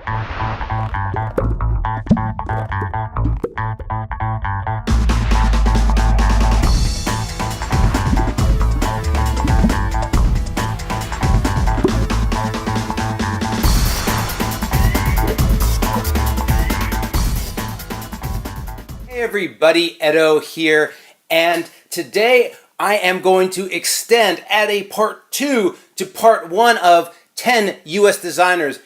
Hey everybody, Edo here, and today I am going to add a part 2 to part 1 of 10 US designers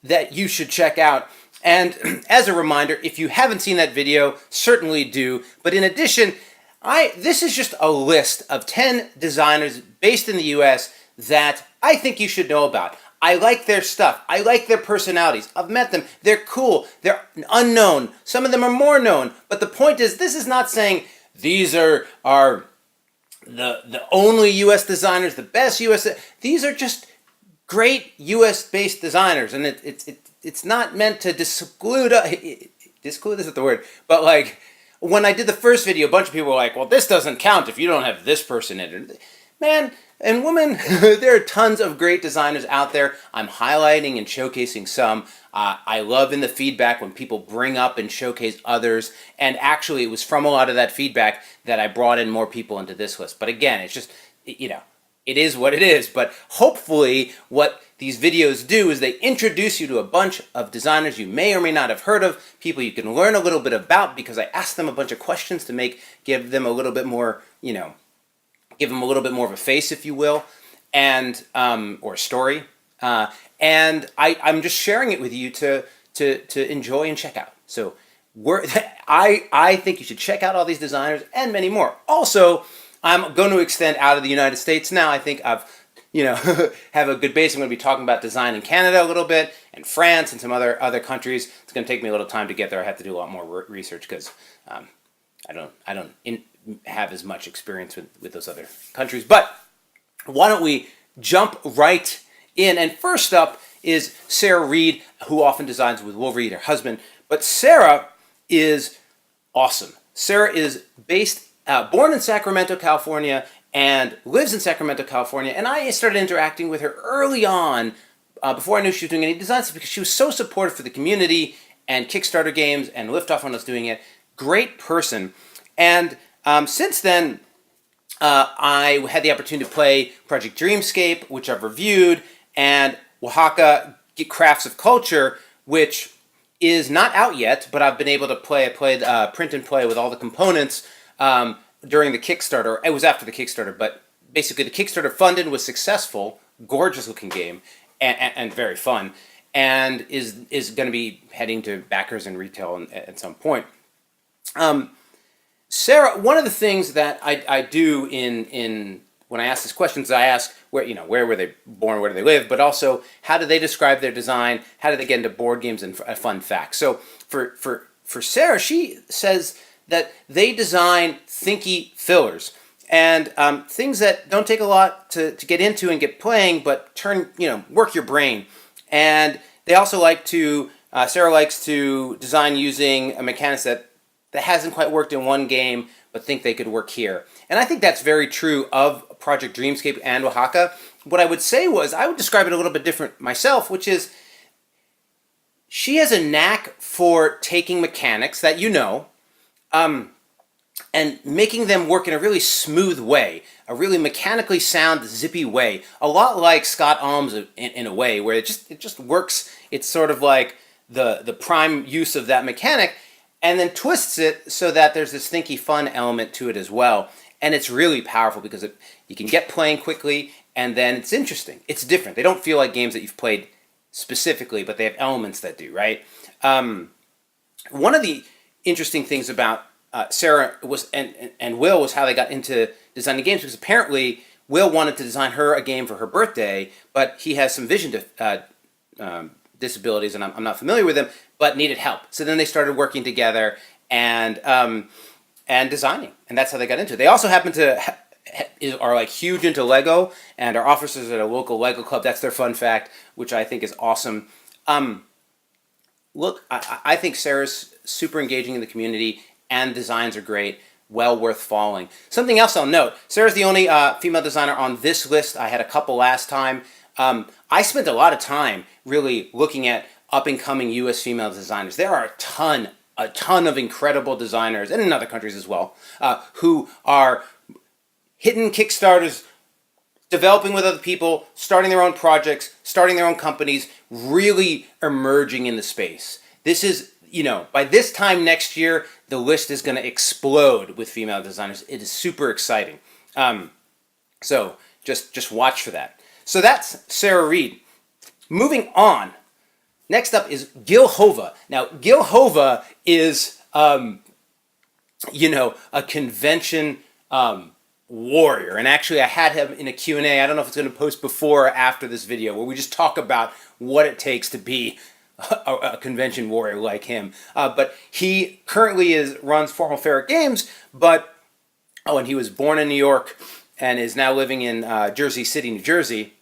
that you should check out. And as a reminder, if you haven't seen that video, certainly do. But in addition, this is just a list of 10 designers based in the US that I think you should know about. I like their stuff. I like their personalities. I've met them. They're cool. They're unknown. Some of them are more known. But the point is, this is not saying these are the only US designers, the best US. These are just great US-based designers, and it's not meant to disclude. Disclude isn't the word, but like when I did the first video, a bunch of people were like, "Well, this doesn't count if you don't have this person in it." Man and woman, there are tons of great designers out there. I'm highlighting and showcasing some. I love in the feedback when people bring up and showcase others. And actually, it was from a lot of that feedback that I brought in more people into this list. But again, it's just, it is what it is. But hopefully, what these videos do is they introduce you to a bunch of designers you may or may not have heard of, people you can learn a little bit about, because I asked them a bunch of questions to give them a little bit more, give them a little bit more of a face, if you will, and or a story. And I'm just sharing it with you to enjoy and check out. So I think you should check out all these designers and many more. Also, I'm going to extend out of the United States now. I think I've have a good base. I'm going to be talking about design in Canada a little bit, and France, and some other countries. It's going to take me a little time to get there. I have to do a lot more research because I don't have as much experience with those other countries. But why don't we jump right in? And first up is Sarah Reed, who often designs with Will Reed, her husband. But Sarah is awesome. Sarah is born in Sacramento, California, and lives in Sacramento, California. And I started interacting with her early on, before I knew she was doing any designs, because she was so supportive for the community and Kickstarter games and Liftoff when I was doing it. Great person. And since then, I had the opportunity to play Project Dreamscape, which I've reviewed, and Oaxaca Crafts of Culture, which is not out yet, but I've been able to play. I played print and play with all the components during the Kickstarter. It was after the Kickstarter, but basically the Kickstarter funded, was successful, gorgeous looking game, and very fun, and is going to be heading to backers and retail at some point. Sarah, one of the things that I do in when I ask these questions, I ask where were they born, where do they live, but also how do they describe their design, how do they get into board games, and a fun fact. So for Sarah, she says that they design thinky fillers and things that don't take a lot to get into and get playing, but work your brain. And they also Sarah likes to design using a mechanics that hasn't quite worked in one game, but think they could work here. And I think that's very true of Project Dreamscape and Oaxaca. What I would say was, I would describe it a little bit different myself, which is she has a knack for taking mechanics that and making them work in a really smooth way, a really mechanically sound, zippy way. A lot like Scott Alms in a way, where it just works. It's sort of like the prime use of that mechanic, and then twists it so that there's this thinky fun element to it as well. And it's really powerful because you can get playing quickly, and then it's interesting. It's different. They don't feel like games that you've played specifically, but they have elements that do, right? One of the interesting things about Sarah and Will was how they got into designing games, because apparently Will wanted to design her a game for her birthday, but he has some vision disabilities, and I'm not familiar with them, but needed help. So then they started working together and designing, and that's how they got into it. They also happen to are like huge into Lego and are officers at a local Lego club. That's their fun fact, which I think is awesome. Look, I think Sarah's super engaging in the community, and designs are great. Well worth following. Something else I'll note, Sarah's the only female designer on this list. I had a couple last time. I spent a lot of time really looking at up-and-coming U.S. female designers. There are a ton of incredible designers, and in other countries as well, who are hitting Kickstarters, developing with other people, starting their own projects, starting their own companies, really emerging in the space. This is, by this time next year, the list is going to explode with female designers. It is super exciting. So just watch for that. So that's Sarah Reed. Moving on. Next up is Gil Hova. Now, Gil Hova is, a convention warrior. And actually, I had him in a Q&A. I don't know if it's going to post before or after this video, where we just talk about what it takes to be a convention warrior like him. But he currently runs Formal Ferret Games, and he was born in New York and is now living in Jersey City, New Jersey.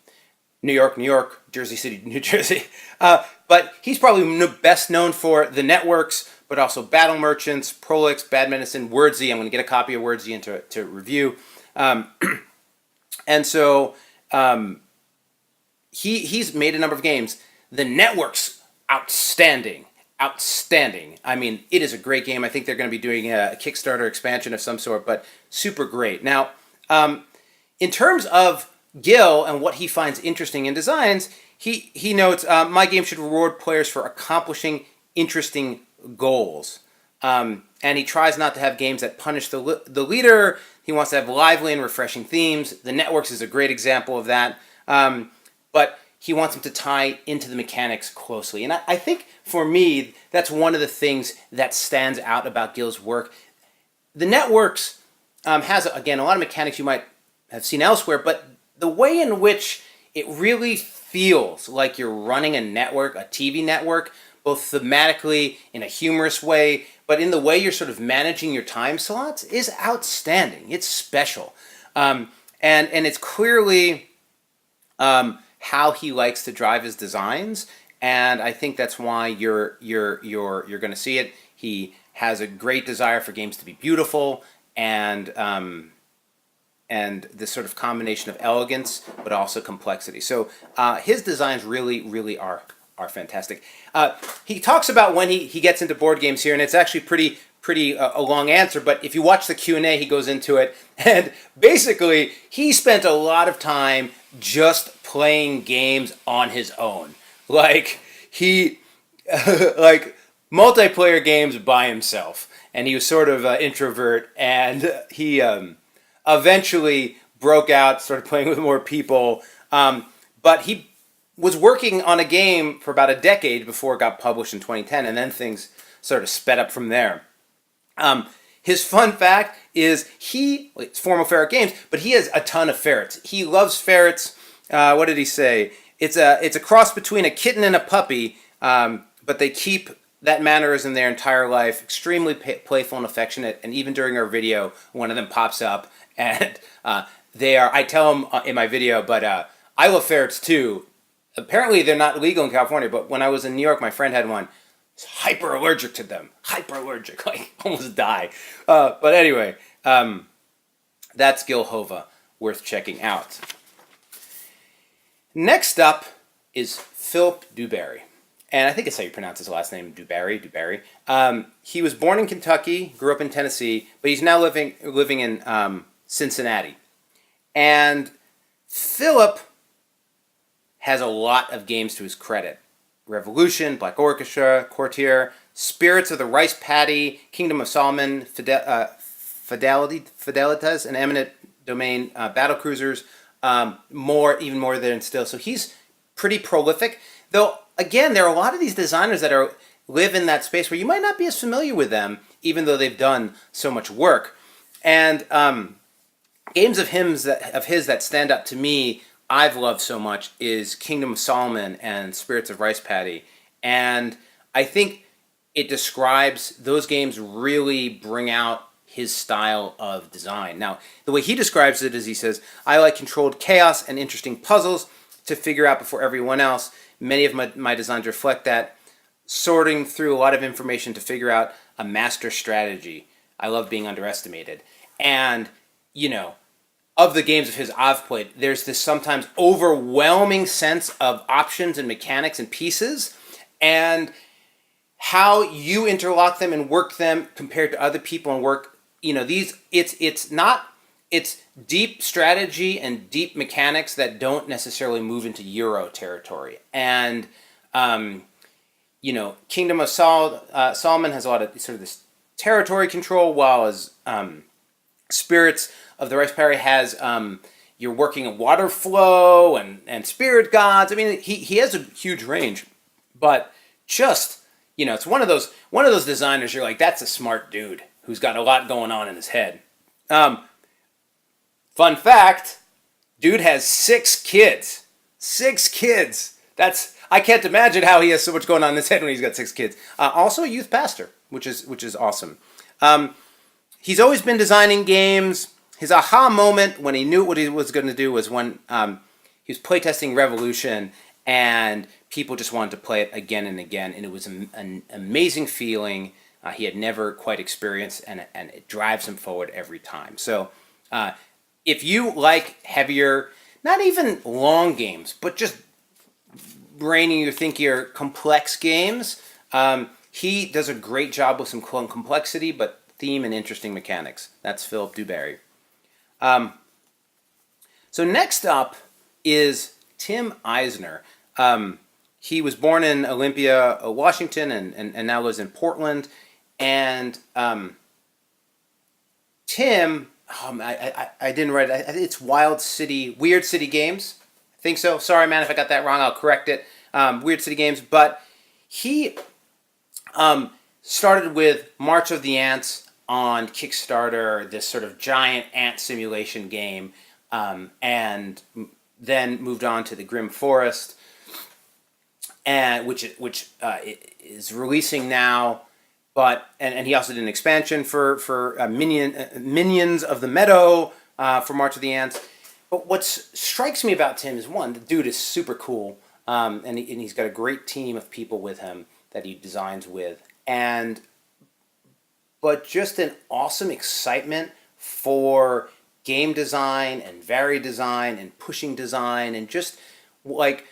New York, Jersey City, New Jersey. But he's probably best known for the networks, but also Battle Merchants, Prolix, Bad Medicine, Wordsy. I'm going to get a copy of Wordsy to review. And so he's made a number of games. The networks, outstanding. I mean, it is a great game. I think they're going to be doing a Kickstarter expansion of some sort, but super great. Now, in terms of Gil and what he finds interesting in designs, he notes, my game should reward players for accomplishing interesting goals. And he tries not to have games that punish the leader. He wants to have lively and refreshing themes. The Networks is a great example of that. But he wants them to tie into the mechanics closely. And I think, for me, that's one of the things that stands out about Gil's work. The Networks has, again, a lot of mechanics you might have seen elsewhere, but the way in which it really feels like you're running a network, a TV network, both thematically, in a humorous way, but in the way you're sort of managing your time slots, is outstanding. It's special. And it's clearly how he likes to drive his designs, and I think that's why you're going to see it. He has a great desire for games to be beautiful, and this sort of combination of elegance but also complexity. So his designs really are fantastic. He talks about when he gets into board games here, and it's actually pretty a long answer, but if you watch the Q&A, he goes into it, and basically he spent a lot of time just playing games on his own. Like, he like multiplayer games by himself, and he was sort of an introvert, and he eventually broke out, started playing with more people, but he was working on a game for about a decade before it got published in 2010, and then things sort of sped up from there. His fun fact is it's Formal Ferret Games, but he has a ton of ferrets. He loves ferrets. What did he say? It's a cross between a kitten and a puppy, but they keep that mannerism their entire life, extremely playful and affectionate, and even during our video, one of them pops up, and I tell him in my video, but I love ferrets too. Apparently they're not legal in California, but when I was in New York, my friend had one. He's hyper allergic to them. Hyper allergic, like almost die. But anyway, that's Gil Hova, worth checking out. Next up is Philip duBarry. And I think it's how you pronounce his last name, duBarry. He was born in Kentucky, grew up in Tennessee, but he's now living in Cincinnati. And Philip has a lot of games to his credit. Revolution, Black Orchestra, Courtier, Spirits of the Rice Paddy, Kingdom of Solomon, Fidelitas, and Eminent Domain, Battle Cruisers, even more than still. So he's pretty prolific. Though, again, there are a lot of these designers that live in that space where you might not be as familiar with them, even though they've done so much work. And games of his that stand up to me, I've loved so much, is Kingdom of Solomon and Spirits of Rice Paddy. And I think it describes, those games really bring out his style of design. Now, the way he describes it is, he says, I like controlled chaos and interesting puzzles to figure out before everyone else. Many of my designs reflect that. Sorting through a lot of information to figure out a master strategy. I love being underestimated. And, of the games of his I've played, there's this sometimes overwhelming sense of options and mechanics and pieces. and how you interlock them and work them compared to other people and work, it's deep strategy and deep mechanics that don't necessarily move into Euro territory. And Kingdom of Solomon has a lot of sort of this territory control, while as Spirits of the Rice Parry has you're working a water flow and spirit gods. I mean, he has a huge range, but just it's one of those designers. You're like, that's a smart dude who's got a lot going on in his head. Fun fact: dude has 6 kids. 6 kids. I can't imagine how he has so much going on in his head when he's got 6 kids. Also a youth pastor, which is awesome. He's always been designing games. His aha moment when he knew what he was going to do was when he was playtesting Revolution, and people just wanted to play it again and again, and it was an amazing feeling he had never quite experienced, and it drives him forward every time. So if you like heavier, not even long games, but just brainier, thinkier, complex games, he does a great job with some complexity, but theme and interesting mechanics. That's Philip duBarry. So next up is Tim Elsner. He was born in Olympia, Washington, and now lives in Portland. And Tim, I didn't write it. It's Weird City Games. I think so. Sorry, man, if I got that wrong, I'll correct it. Weird City Games. But he started with March of the Ants on Kickstarter, this sort of giant ant simulation game, and then moved on to the Grim Forest, and which is releasing now. But and he also did an expansion for Minions of the Meadow for March of the Ants. But what strikes me about Tim is, one, the dude is super cool, and he's got a great team of people with him that he designs with, but just an awesome excitement for game design and varied design and pushing design, and just like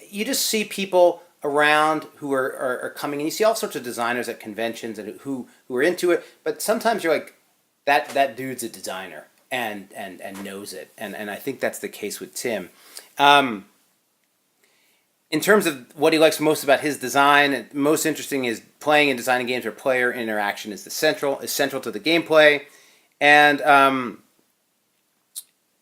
you just see people around who are coming, and you see all sorts of designers at conventions and who are into it, but sometimes you're like, that dude's a designer and knows it, and I think that's the case with Tim. In terms of what he likes most about his design, most interesting is playing and designing games where player interaction is central to the gameplay. And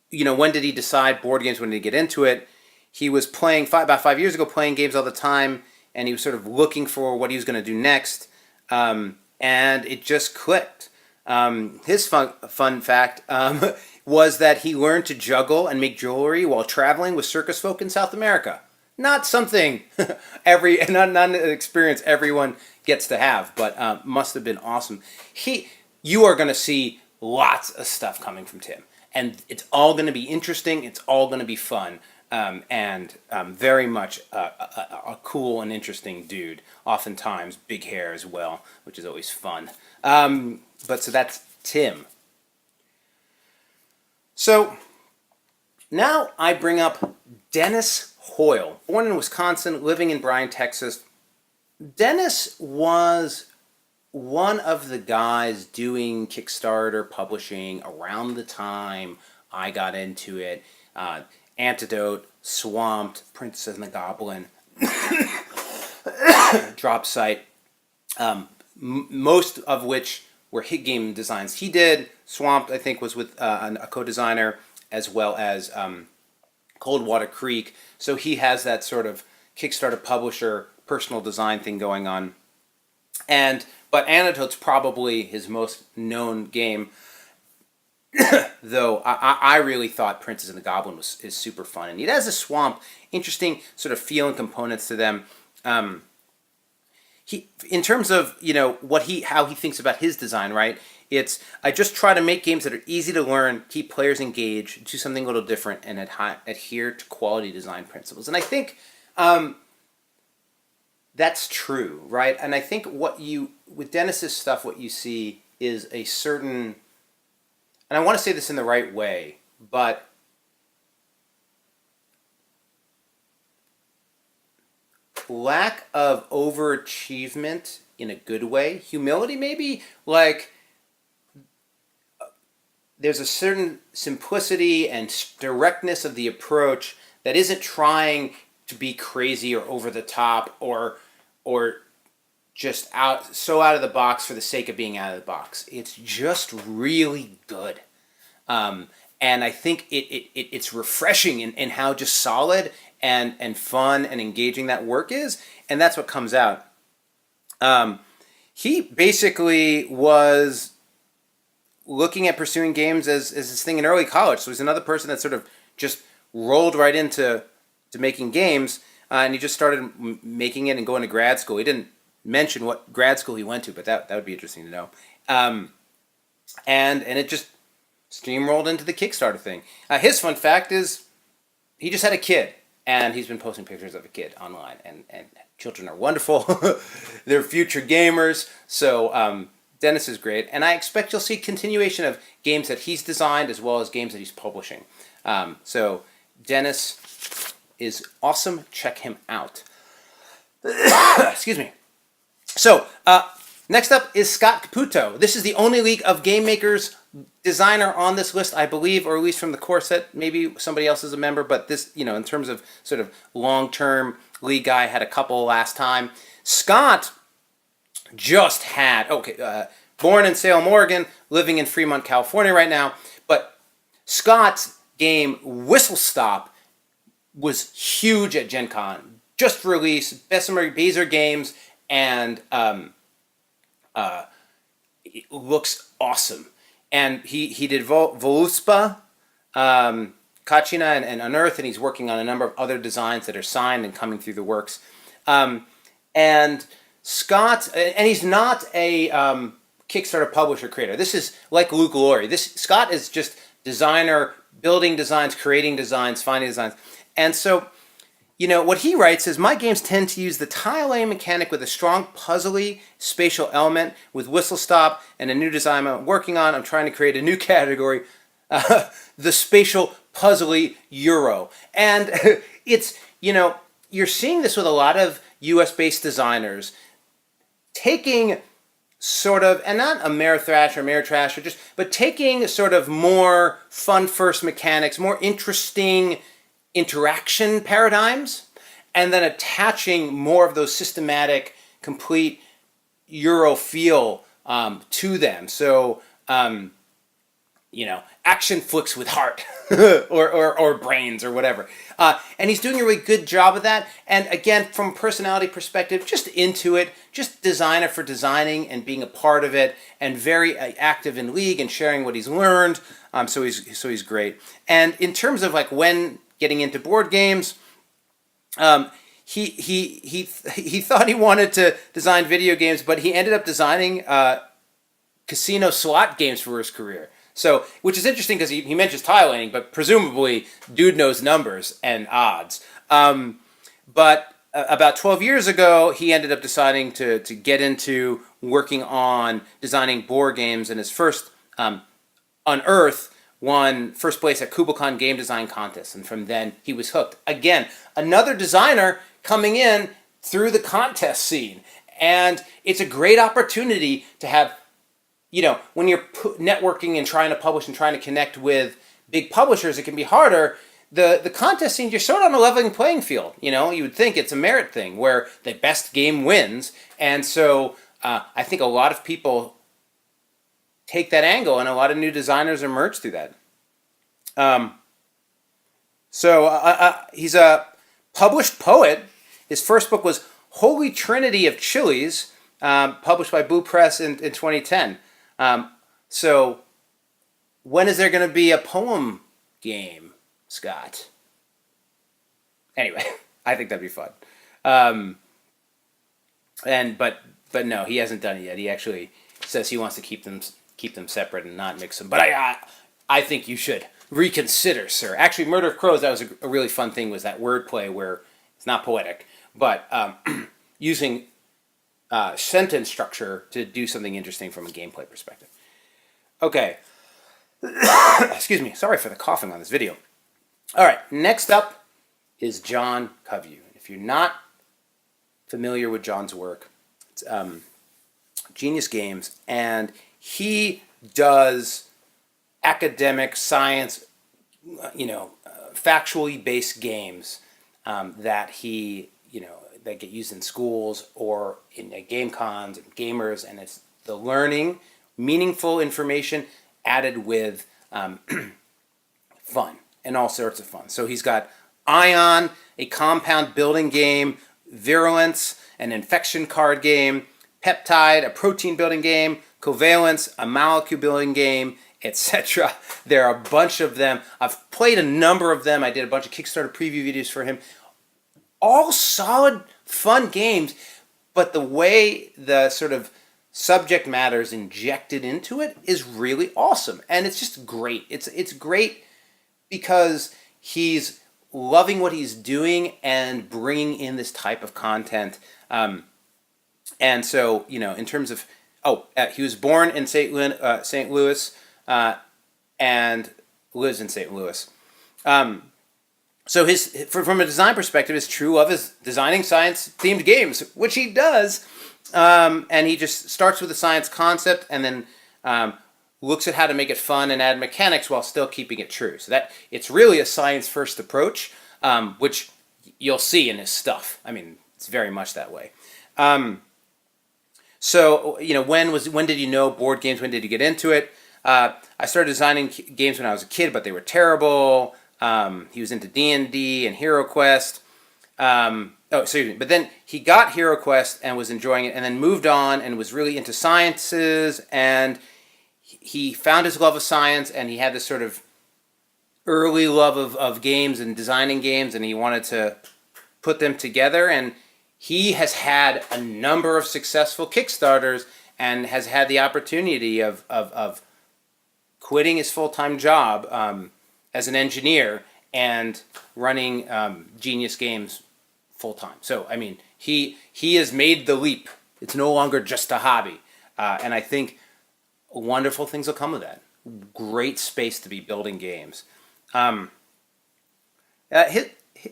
when did he decide board games? When did he get into it? He was playing about 5 years ago, playing games all the time, and he was sort of looking for what he was going to do next, and it just clicked. His fun fact was that he learned to juggle and make jewelry while traveling with circus folk in South America. Not something not an experience everyone gets to have, but must have been awesome. You are going to see lots of stuff coming from Tim, and it's all going to be interesting. It's all going to be fun, and very much a cool and interesting dude. Oftentimes big hair as well, which is always fun. But so that's Tim. So now I bring up Dennis Hoyle, born in Wisconsin, living in Bryan, Texas. Dennis was one of the guys doing Kickstarter publishing around the time I got into it. Antidote, Swamped, Princess and the Goblin, Drop Site, most of which were hit game designs he did. Swamped, I think, was with a co-designer, as well as Coldwater Creek. So he has that sort of Kickstarter publisher personal design thing going on. But Antidote's probably his most known game, though I really thought Princess and the Goblin is super fun. And it has a swamp, interesting sort of feel and components to them. In terms of how he thinks about his design, right? I just try to make games that are easy to learn, keep players engaged, do something a little different, and adhere to quality design principles. And I think that's true, right? And I think with Dennis's stuff, what you see is a certain, and I want to say this in the right way, but lack of overachievement in a good way. Humility, maybe. Like, there's a certain simplicity and directness of the approach that isn't trying to be crazy or over the top or just out of the box for the sake of being out of the box. It's just really good. And I think it's refreshing in how just solid and fun and engaging that work is, and that's what comes out. He basically was looking at pursuing games as his thing in early college, so he's another person that sort of just rolled right into making games, and he just started making it and going to grad school. He didn't mention what grad school he went to, but that would be interesting to know. And it just steamrolled into the Kickstarter thing. His fun fact is he just had a kid, and he's been posting pictures of a kid online, and children are wonderful. They're future gamers, so Dennis is great, and I expect you'll see continuation of games that he's designed as well as games that he's publishing. So Dennis is awesome. Check him out. Excuse me. So, next up is Scott Caputo. This is the only League of Game Makers designer on this list, I believe, or at least from the core set. Maybe somebody else is a member, but this, in terms of sort of long-term League guy, had a couple last time. Scott just had, born in Salem, Oregon, living in Fremont, California right now, but Scott's game Whistle Stop was huge at Gen Con. Just released, Bessemer Bezer Games, and it looks awesome. And he did Voluspa, Kachina, and Unearth, and he's working on a number of other designs that are signed and coming through the works. And Scott, and he's not a Kickstarter publisher creator. This is like Luke Laurie. Scott is just designer, building designs, creating designs, finding designs. And so, what he writes is, my games tend to use the tile laying mechanic with a strong puzzly spatial element. With Whistle Stop and a new design I'm working on, I'm trying to create a new category, the spatial puzzly Euro. And it's, you're seeing this with a lot of US-based designers taking sort of, and not Ameritrash or Ameritrash, but taking sort of more fun-first mechanics, more interesting interaction paradigms, and then attaching more of those systematic, complete Euro feel to them. So, action flicks with heart or brains or whatever. And he's doing a really good job of that. And again, from a personality perspective, just into it, just designer for designing and being a part of it, and very active in League and sharing what he's learned. So he's great. And in terms of like when getting into board games, he thought he wanted to design video games, but he ended up designing casino slot games for his career. So, which is interesting because he mentions tile laying, but presumably dude knows numbers and odds. But about 12 years ago, he ended up deciding to get into working on designing board games, and his first Unearth won first place at KubbleCon Game Design Contest, and from then he was hooked. Again, another designer coming in through the contest scene, and it's a great opportunity to have, when you're networking and trying to publish and trying to connect with big publishers, it can be harder. The contest scene, you're sort of on a leveling playing field. You would think it's a merit thing where the best game wins, and so I think a lot of people take that angle, and a lot of new designers emerge through that. He's a published poet. His first book was Holy Trinity of Chilies, published by Boo Press in 2010. So when is there going to be a poem game, Scott? Anyway, I think that'd be fun. But no, he hasn't done it yet. He actually says he wants to keep them separate and not mix them. But I think you should reconsider, sir. Actually, Murder of Crows, that was a really fun thing, was that wordplay where it's not poetic, but using sentence structure to do something interesting from a gameplay perspective. Okay. Excuse me. Sorry for the coughing on this video. All right. Next up is John Coveyou. If you're not familiar with John's work. It's Genius Games, and he does academic science, factually based games that that get used in schools or in game cons and gamers, and it's the learning, meaningful information added with fun and all sorts of fun. So he's got Ion, a compound building game, Virulence, an infection card game, Peptide, a protein building game, Covalence, a molecule building game, etc. There are a bunch of them. I've played a number of them. I did a bunch of Kickstarter preview videos for him. All solid, fun games, but the way the sort of subject matter is injected into it is really awesome. And it's just great. It's great because he's loving what he's doing and bringing in this type of content. And so, in terms of, he was born in St. Louis and lives in St. Louis. So from a design perspective, his true love is designing science-themed games, which he does. And he just starts with a science concept and then looks at how to make it fun and add mechanics while still keeping it true. So that it's really a science-first approach, which you'll see in his stuff. I mean, it's very much that way. So, when did you know board games? When did you get into it? I started designing games when I was a kid, but they were terrible. He was into D&D and HeroQuest. But then he got HeroQuest and was enjoying it, and then moved on and was really into sciences, and he found his love of science, and he had this sort of early love of games and designing games, and he wanted to put them together, and he has had a number of successful Kickstarters and has had the opportunity of quitting his full-time job as an engineer and running Genius Games full-time. So, I mean, he has made the leap. It's no longer just a hobby. And I think wonderful things will come of that. Great space to be building games.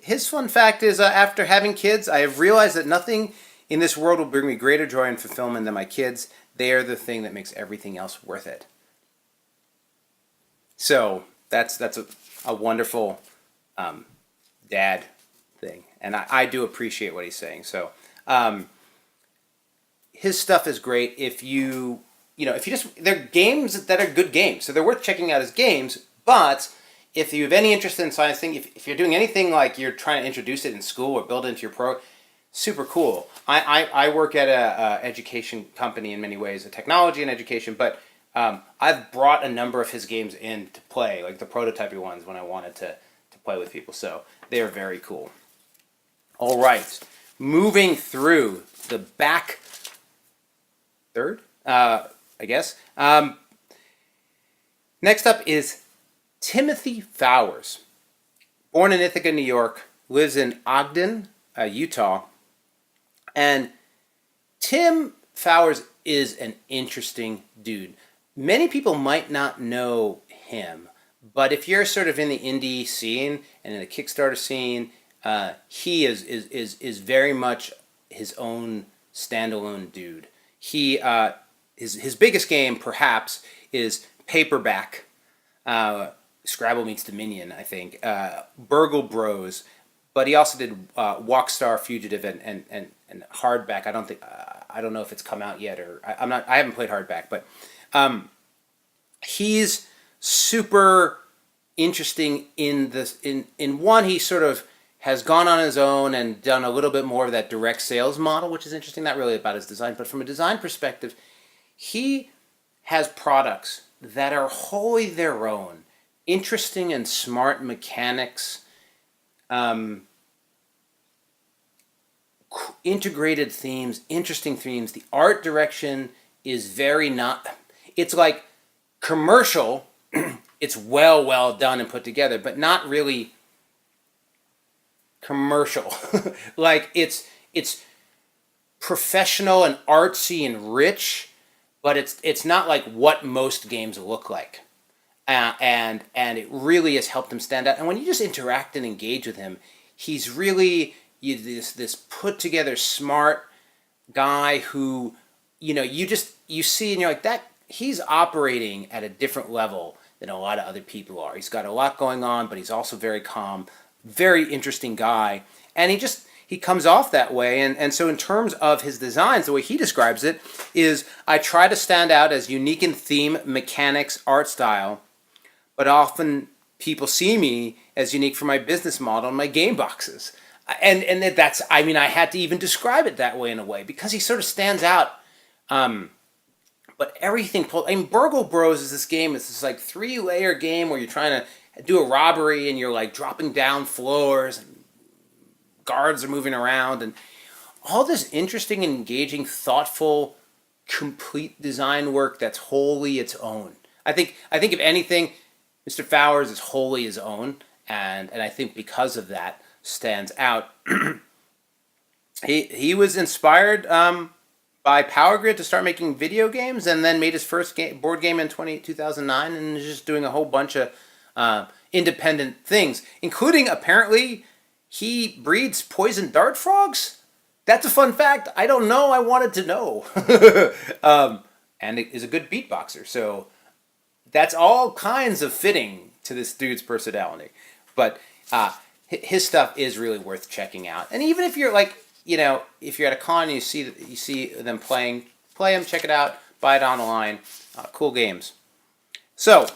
His fun fact is, after having kids, I have realized that nothing in this world will bring me greater joy and fulfillment than my kids. They are the thing that makes everything else worth it. So that's a wonderful dad thing, and I do appreciate what he's saying. So his stuff is great. If you they're games that are good games, so they're worth checking out as games. But if you have any interest in science thing, if you're doing anything like you're trying to introduce it in school or build it into your pro, super cool. I work at a education company in many ways, a technology and education, but I've brought a number of his games in to play, like the prototypey ones when I wanted to play with people. So they are very cool. All right, moving through the back third, I guess. Next up is Timothy Fowers. Born in Ithaca, New York, lives in Ogden, Utah. And Tim Fowers is an interesting dude. Many people might not know him, but if you're sort of in the indie scene and in the Kickstarter scene, he is very much his own standalone dude. His biggest game, perhaps, is Paperback. Scrabble meets Dominion, I think. Burgle Bros, but he also did Walkstar Fugitive and Hardback. I don't know if it's come out yet, or I haven't played Hardback, but he's super interesting in this. In one, he sort of has gone on his own and done a little bit more of that direct sales model, which is interesting. Not really about his design, but from a design perspective, he has products that are wholly their own. Interesting and smart mechanics, integrated themes, interesting themes. The art direction is very it's like commercial. It's well done and put together, but not really commercial. Like it's professional and artsy and rich, but it's not like what most games look like. And it really has helped him stand out. And when you just interact and engage with him, he's really, this put together smart guy who, you see and you're like, that he's operating at a different level than a lot of other people are. He's got a lot going on, but he's also very calm, very interesting guy, and he comes off that way. And so in terms of his designs, the way he describes it is, I try to stand out as unique in theme, mechanics, art style, but often people see me as unique for my business model and my game boxes. And that's, I had to even describe it that way in a way, because he sort of stands out. But everything, Burgle Bros is this game. It's this like 3-layer game where you're trying to do a robbery and you're like dropping down floors and guards are moving around and all this interesting, engaging, thoughtful, complete design work that's wholly its own. I think if anything, Mr. Fowers is wholly his own, and I think because of that stands out. He was inspired by Power Grid to start making video games, and then made his first board game in 2009, and is just doing a whole bunch of independent things, including, apparently, he breeds poison dart frogs. That's a fun fact. I don't know. I wanted to know. And it is a good beatboxer, so that's all kinds of fitting to this dude's personality. But his stuff is really worth checking out. And even if you're like, if you're at a con and you see them play them, check it out, buy it online. Cool games. So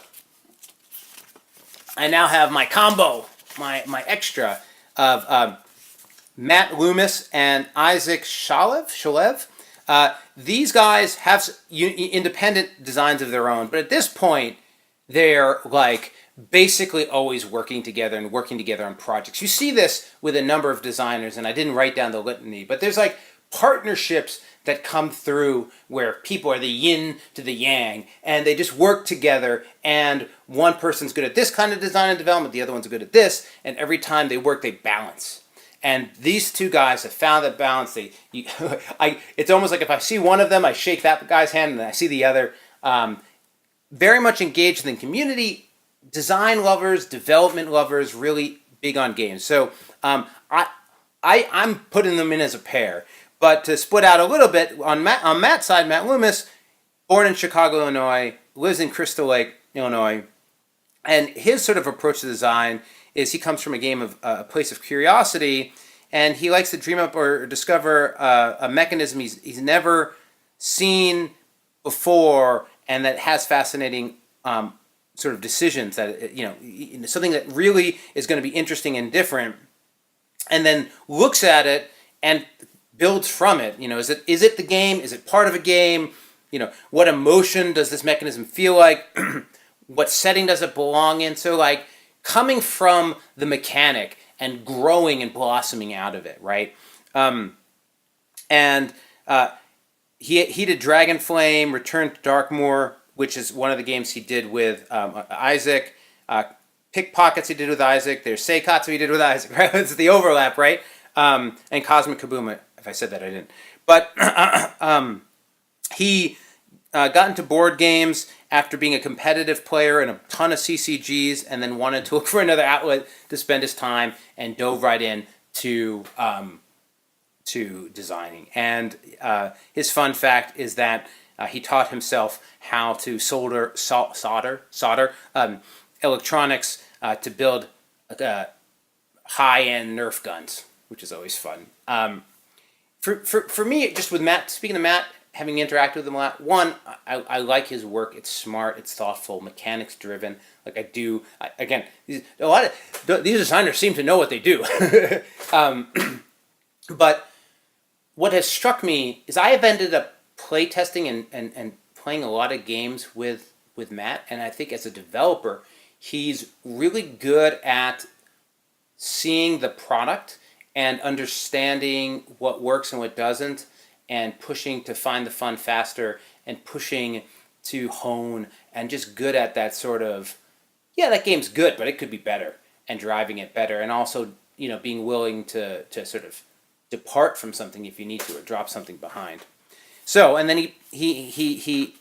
I now have my combo, my extra of Matt Loomis and Isaac Shalev. These guys have independent designs of their own, but at this point, they're like basically always working together on projects. You see this with a number of designers, and I didn't write down the litany, but there's like partnerships that come through where people are the yin to the yang, and they just work together, and one person's good at this kind of design and development, the other one's good at this, and every time they work, they balance. And these two guys have found that balance. It's almost like if I see one of them, I shake that guy's hand, and then I see the other. Very much engaged in the community, design lovers, development lovers, really big on games. So I'm putting them in as a pair. But to split out a little bit, on Matt's side, Matt Loomis, born in Chicago, Illinois, lives in Crystal Lake, Illinois, and his sort of approach to design is he comes from a place of curiosity, and he likes to dream up or discover a mechanism he's never seen before, and that has fascinating sort of decisions that, something that really is going to be interesting and different, and then looks at it and builds from it. Is it the game? Is it part of a game? What emotion does this mechanism feel like? What setting does it belong in? So like coming from the mechanic and growing and blossoming out of it, right? He did Dragonflame, Return to Darkmoor, which is one of the games he did with Isaac. Pickpockets he did with Isaac. There's Seikatsu he did with Isaac, right? It's the overlap, right? And Cosmic Kaboom. If I said that, I didn't. But he got into board games after being a competitive player in a ton of CCGs, and then wanted to look for another outlet to spend his time, and dove right in to designing. And his fun fact is that he taught himself how to solder electronics to build high-end Nerf guns, which is always fun. For me, just with Matt, speaking of Matt, having interacted with him a lot, one, I like his work. It's smart, it's thoughtful, mechanics driven. Like these designers seem to know what they do. But what has struck me is I have ended up playtesting and playing a lot of games with Matt, and I think as a developer, he's really good at seeing the product and understanding what works and what doesn't, and pushing to find the fun faster, and pushing to hone, and just good at that sort of, that game's good, but it could be better, and driving it better, and also, being willing to sort of depart from something if you need to, or drop something behind. So, and then he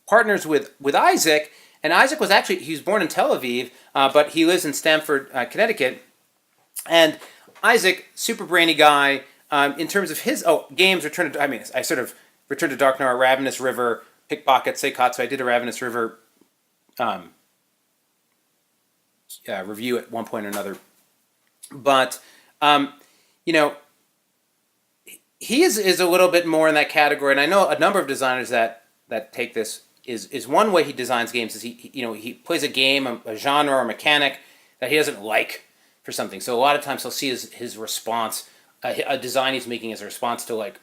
partners with Isaac, and Isaac he was born in Tel Aviv, but he lives in Stamford, Connecticut, and Isaac, super brainy guy. In terms of his games, I sort of Return to Dark Noir, Ravenous River, Pickpocket, Seikatsu. I did a Ravenous River review at one point or another. But you know, he is a little bit more in that category, and I know a number of designers that take this. Is one way he designs games is he plays a game, a genre or mechanic that he doesn't like for something. So a lot of times he'll see his response, a design he's making as a response to like,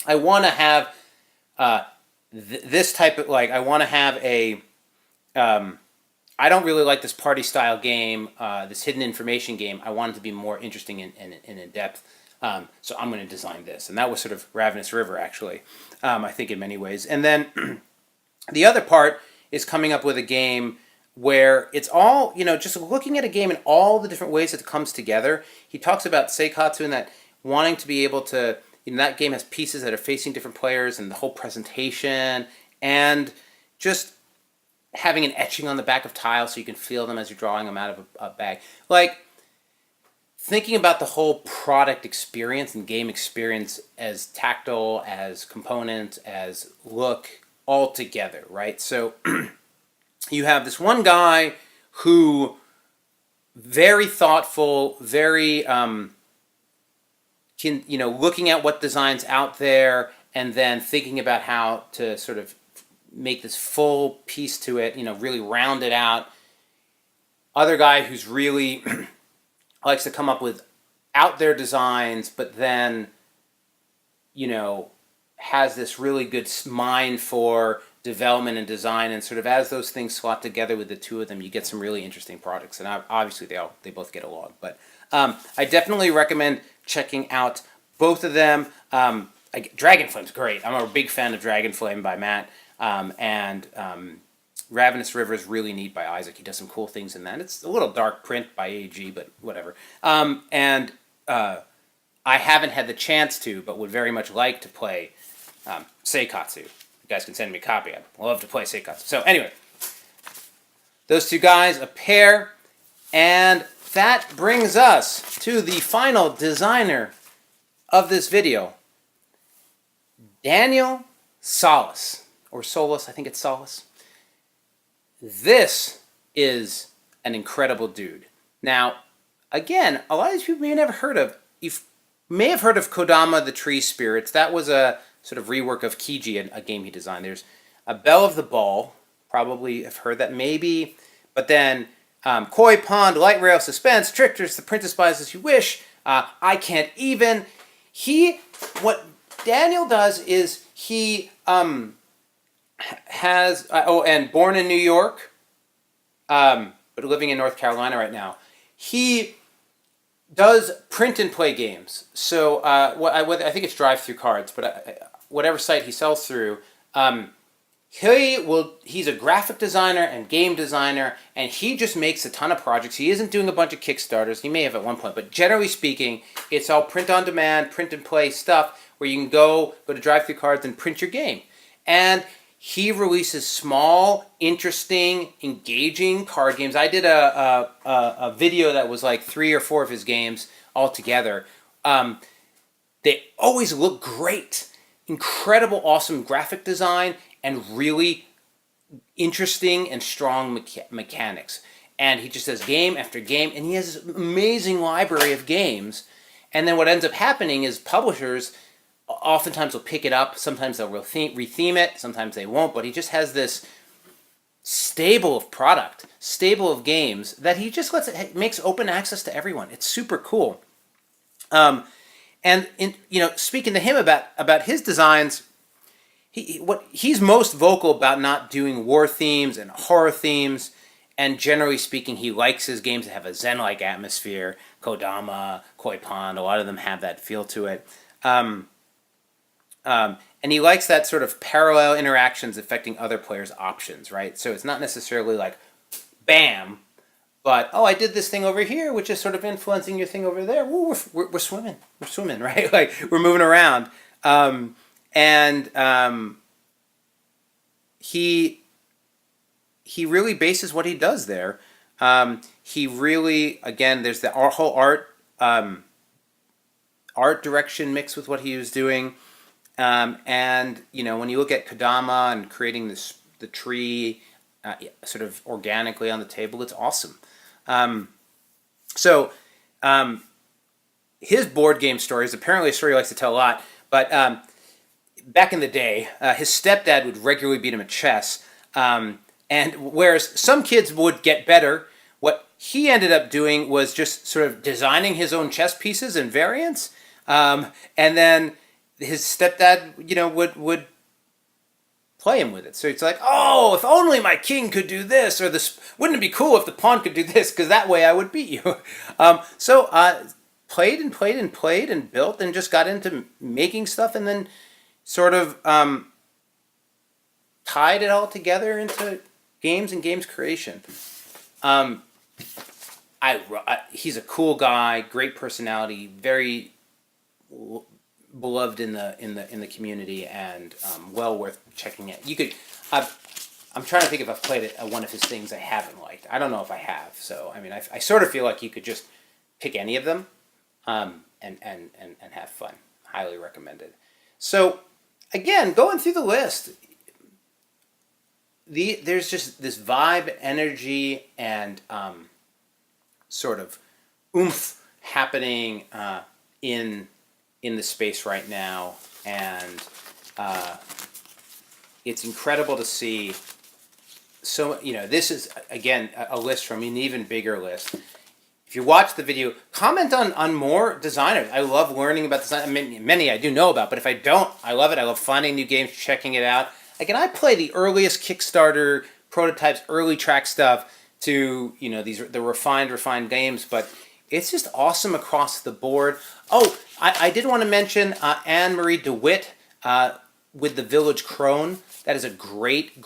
I want to have this type of I want to have a I don't really like this party style game, this hidden information game. I want it to be more interesting and in depth. So I'm going to design this, and that was sort of Ravenous River actually. I think in many ways, and then. The other part is coming up with a game where it's all, just looking at a game in all the different ways it comes together. He talks about Seikatsu and that wanting to be able to, that game has pieces that are facing different players and the whole presentation and just having an etching on the back of tiles so you can feel them as you're drawing them out of a bag. Like, thinking about the whole product experience and game experience as tactile, as component, as look, all together, right? So you have this one guy who very thoughtful, very looking at what designs out there and then thinking about how to sort of make this full piece to it, really round it out. Other guy who's really likes to come up with out there designs, but then has this really good mind for development and design, and sort of as those things slot together with the two of them, you get some really interesting products. And obviously they both get along. But I definitely recommend checking out both of them. Dragonflame's great. I'm a big fan of Dragonflame by Matt, and Ravenous River is really neat by Isaac. He does some cool things in that. It's a little dark print by AG, but whatever. And I haven't had the chance to, but would very much like to play Seikatsu. You guys can send me a copy. I'd love to play Seikatsu. So anyway, those two guys, a pair, and that brings us to the final designer of this video, Daniel Solis, or Solis, I think it's Solis. This is an incredible dude. Now, again, a lot of these people may have never heard of. You may have heard of Kodama the Tree Spirits. That was a sort of rework of Kiji, a game he designed. There's a Belle of the Ball. Probably have heard that, maybe. But then Koi Pond, Light Rail, Suspense, Tricksters, The Princess Buys As You Wish, I Can't Even. What Daniel does is he has, and Born in New York, but living in North Carolina right now. He does print and play games. So I think it's Drive-Thru Cards, but whatever site he sells through, he's a graphic designer and game designer, and he just makes a ton of projects. He isn't doing a bunch of Kickstarters. He may have at one point, but generally speaking, it's all print on demand, print and play stuff where you can go to Drive-Thru Cards and print your game. And he releases small, interesting, engaging card games. I did a video that was like 3 or 4 of his games all together. They always look great. Incredible, awesome graphic design and really interesting and strong mechanics. And he just does game after game, and he has this amazing library of games. And then what ends up happening is publishers oftentimes will pick it up. Sometimes they'll retheme it. Sometimes they won't. But he just has this stable of product, stable of games that he just makes open access to everyone. It's super cool. And speaking to him about his designs, he's most vocal about not doing war themes and horror themes. And generally speaking, he likes his games to have a Zen-like atmosphere. Kodama, Koi Pond, a lot of them have that feel to it. And he likes that sort of parallel interactions affecting other players' options, right? So it's not necessarily like, bam, but, I did this thing over here, which is sort of influencing your thing over there. Ooh, we're swimming. We're swimming, right? Like, we're moving around. He really bases what he does there. He really, again, there's the whole art art direction mixed with what he was doing. And when you look at Kodama and creating the tree sort of organically on the table, it's awesome. So his board game story is apparently a story he likes to tell a lot. But back in the day, his stepdad would regularly beat him at chess. And whereas some kids would get better, what he ended up doing was just sort of designing his own chess pieces and variants. And then his stepdad, would play him with it. So it's like, oh, if only my king could do this, or this, wouldn't it be cool if the pawn could do this? Because that way I would beat you. Played and played and played and built and just got into making stuff, and then sort of tied it all together into games and games creation. He's a cool guy, great personality, very beloved in the community, and well worth checking it. You could. I'm trying to think if I've played one of his things I haven't liked. I don't know if I have. So I mean, I sort of feel like you could just pick any of them, and have fun. Highly recommended. So again, going through the list, there's just this vibe, energy, and sort of oomph happening in the space right now, and it's incredible to see. So this is again a list from an even bigger list. If you watch the video, comment on more designers. I love learning about design. I mean, many I do know about, but if I don't, I love it. I love finding new games, checking it out. Again, I play the earliest Kickstarter prototypes, early track stuff, to the refined games, but it's just awesome across the board. Oh, I did want to mention Anne-Marie DeWitt with The Village Crone. That is a great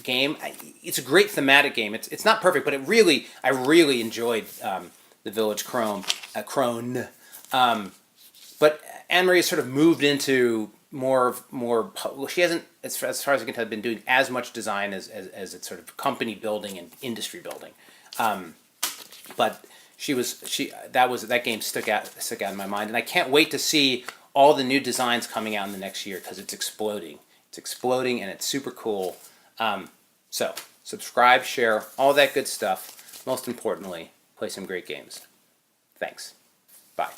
game. It's a great thematic game. It's not perfect, but I really enjoyed The Village Crone. But Anne-Marie has sort of moved into more. She hasn't, as far as I can tell, been doing as much design as it's sort of company building and industry building. But that game stuck out in my mind, and I can't wait to see all the new designs coming out in the next year, because it's exploding. It's exploding, and it's super cool. So subscribe, share, all that good stuff. Most importantly, play some great games. Thanks. Bye.